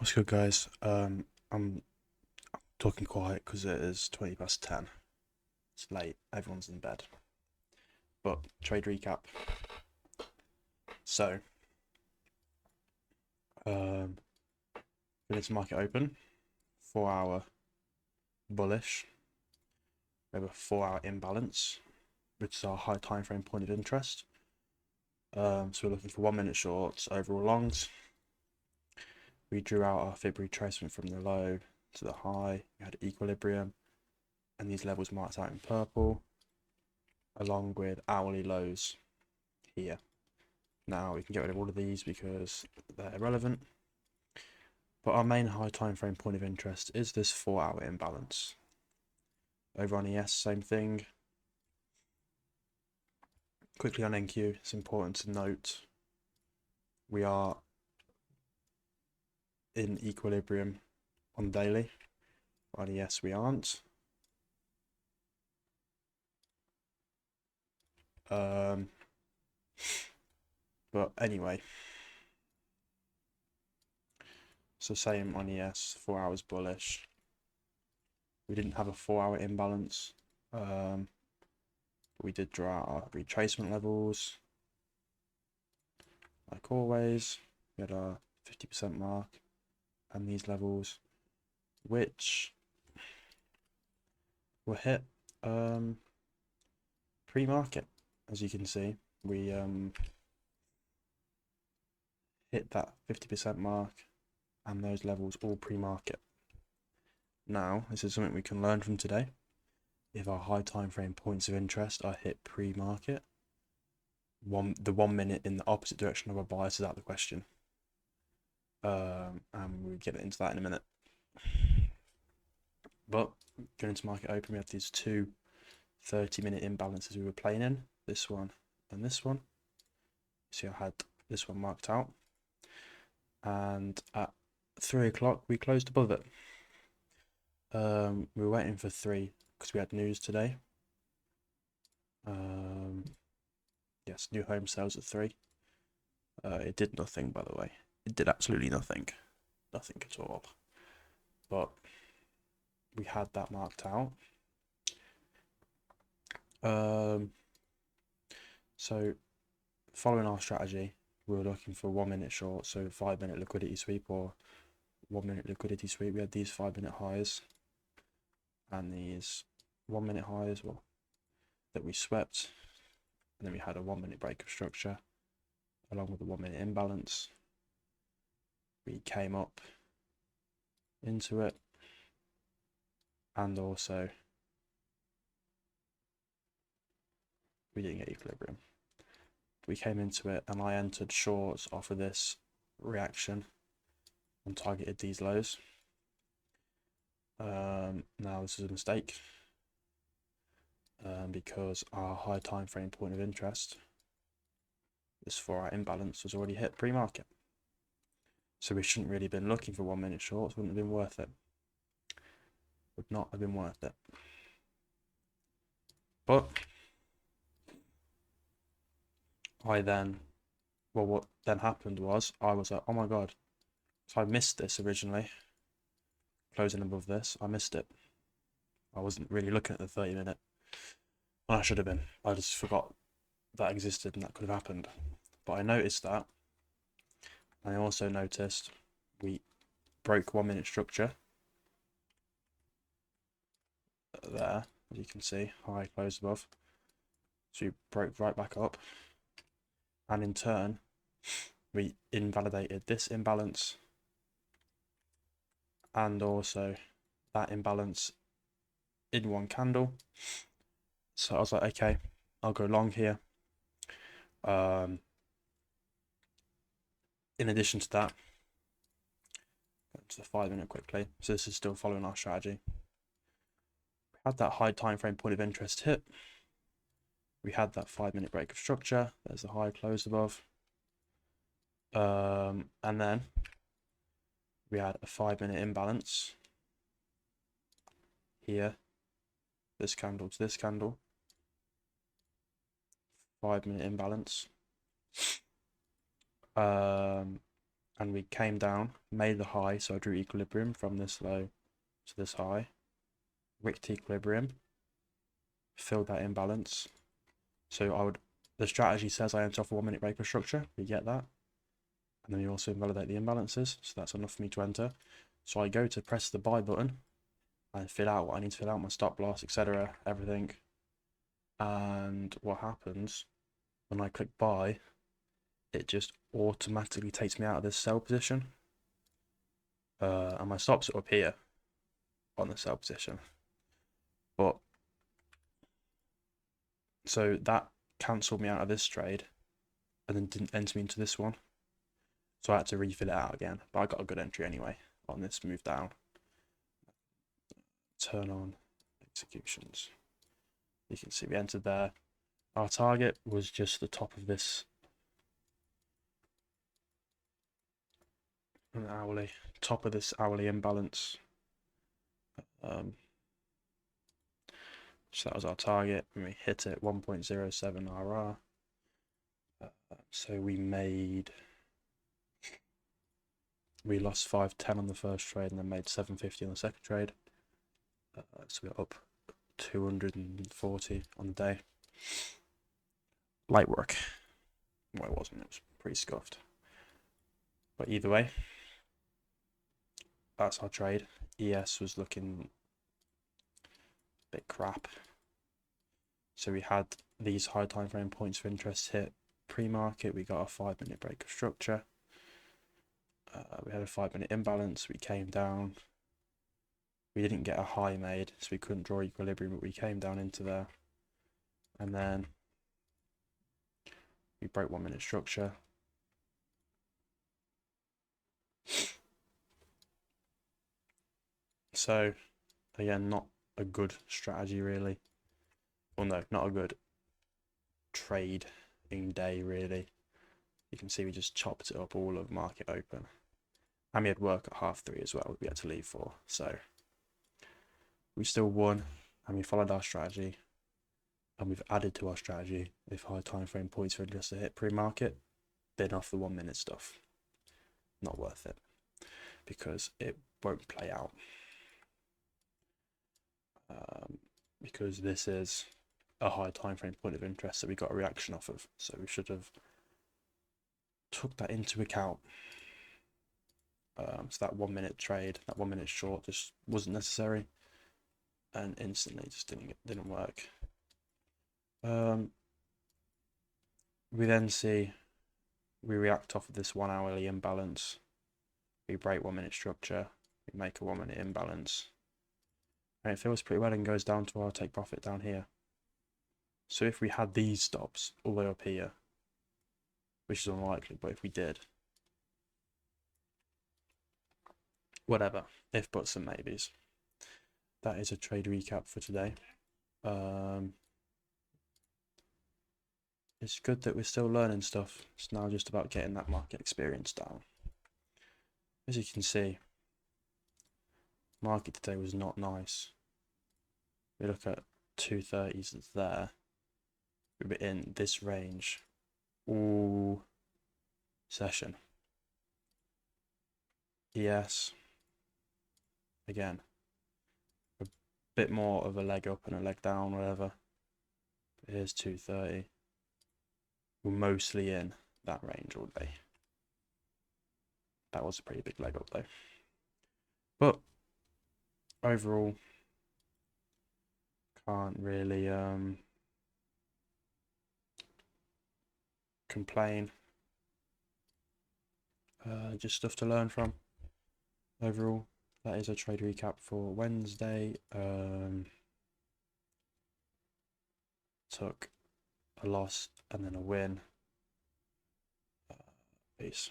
What's good, guys? I'm talking quiet because it is 20 past 10. It's late, everyone's in bed. But trade recap. So, um, Village market open, 4 hour bullish. We have a 4 hour imbalance, which is our high time frame point of interest. So we're looking for 1 minute shorts, overall longs. We drew out our Fib retracement from the low to the high. We had equilibrium, and these levels marked out in purple, along with hourly lows here. Now we can get rid of all of these because they're irrelevant. But our main high time frame point of interest is this 4 hour imbalance. Over on ES, same thing. Quickly on NQ, it's important to note we are in equilibrium on daily. On ES, we aren't. But anyway, so same on ES, 4 hours bullish. We didn't have a 4 hour imbalance. But we did draw out our retracement levels. Like always, we had our 50% mark and these levels, which were hit pre-market. As you can see, we hit that 50% mark and those levels all pre-market. Now, this is something we can learn from today. If our high time frame points of interest are hit pre-market, the 1 minute in the opposite direction of our bias is out of the question. And we'll get into that in a minute. But going into market open, we have these two 30-minute imbalances we were playing in, this one and this one. See, I had this one marked out, and at 3 o'clock we closed above it. We were waiting for 3 because we had news today. Yes, new home sales at 3. It did nothing, by the way. It did absolutely nothing. Nothing at all. But we had that marked out. So following our strategy, we were looking for 1 minute short, so 5 minute liquidity sweep or 1 minute liquidity sweep. We had these 5 minute highs and these 1 minute highs that we swept, and then we had a 1 minute break of structure along with the 1 minute imbalance. We came up into it, and also we didn't get equilibrium. We came into it and I entered shorts off of this reaction and targeted these lows. Now this is a mistake because our high time frame point of interest, this 4 hour imbalance, was already hit pre-market. So we shouldn't really have been looking for 1 minute shorts. Wouldn't have been worth it. Would not have been worth it. But what then happened was I was like, oh my god, so I missed this originally. Closing above this, I missed it. I wasn't really looking at the 30-minute. Well, I should have been. I just forgot that existed and that could have happened. But I noticed that. And I also noticed we broke 1 minute structure there, as you can see, high, close above. So we broke right back up. And in turn, we invalidated this imbalance and also that imbalance in one candle. So I was like, okay, I'll go long here. In addition to that, go to the 5 minute quickly. So this is still following our strategy. We had that high time frame point of interest hit. We had that 5 minute break of structure. There's the high close above. And then we had a 5 minute imbalance here. This candle to this candle. 5 minute imbalance. And and we came down, made the high, so I drew equilibrium from this low to this high, wicked equilibrium, filled that imbalance. So the strategy says I enter off a 1 minute breaker structure, we get that, and then we also invalidate the imbalances, so that's enough for me to enter. So I go to press the buy button and fill out what I need to fill out, my stop loss, etc., everything. And what happens when I click buy, it just automatically takes me out of this sell position. And my stops are up here on the sell position. But so that cancelled me out of this trade and then didn't enter me into this one. So I had to refill it out again. But I got a good entry anyway on this move down. Turn on executions. You can see we entered there. Our target was just the top of this hourly, top of this hourly imbalance. So that was our target, and we hit it 1.07 RR. So we lost 510 on the first trade and then made 750 on the second trade. So we're up 240 on the day. Light work. Well, it wasn't, it was pretty scuffed. But either way, that's our trade. ES was looking a bit crap. So we had these high time frame points of interest hit pre-market. We got a 5 minute break of structure. We had a 5 minute imbalance. We came down. We didn't get a high made, so we couldn't draw equilibrium, but we came down into there. And then we broke 1 minute structure. So again, not a good strategy really. Well, no, not a good trading day really. You can see we just chopped it up all of market open. And we had work at 3:30 as well, we had to leave for. So we still won, and we followed our strategy. And we've added to our strategy if high time frame points are just to hit pre-market, then off the 1 minute stuff. Not worth it, because it won't play out. Because this is a high time frame point of interest that we got a reaction off of. So we should have took that into account. So that 1 minute trade, that 1 minute short just wasn't necessary, and instantly just didn't work. We then see we react off of this 1 hourly imbalance. We break 1 minute structure. We make a 1 minute imbalance. And it feels pretty well and goes down to our take profit down here. So if we had these stops all the way up here, which is unlikely, but if we did, whatever, if buts and maybes. That is a trade recap for today. It's good that we're still learning stuff. It's now just about getting that market experience down. As you can see, market today was not nice. We look at 230s that's there. We were in this range all session. ES, again, a bit more of a leg up and a leg down, whatever. But here's 230. We're mostly in that range all day. That was a pretty big leg up though. But overall, can't really complain. Just stuff to learn from. Overall, that is a trade recap for Wednesday. Took a loss and then a win. Peace.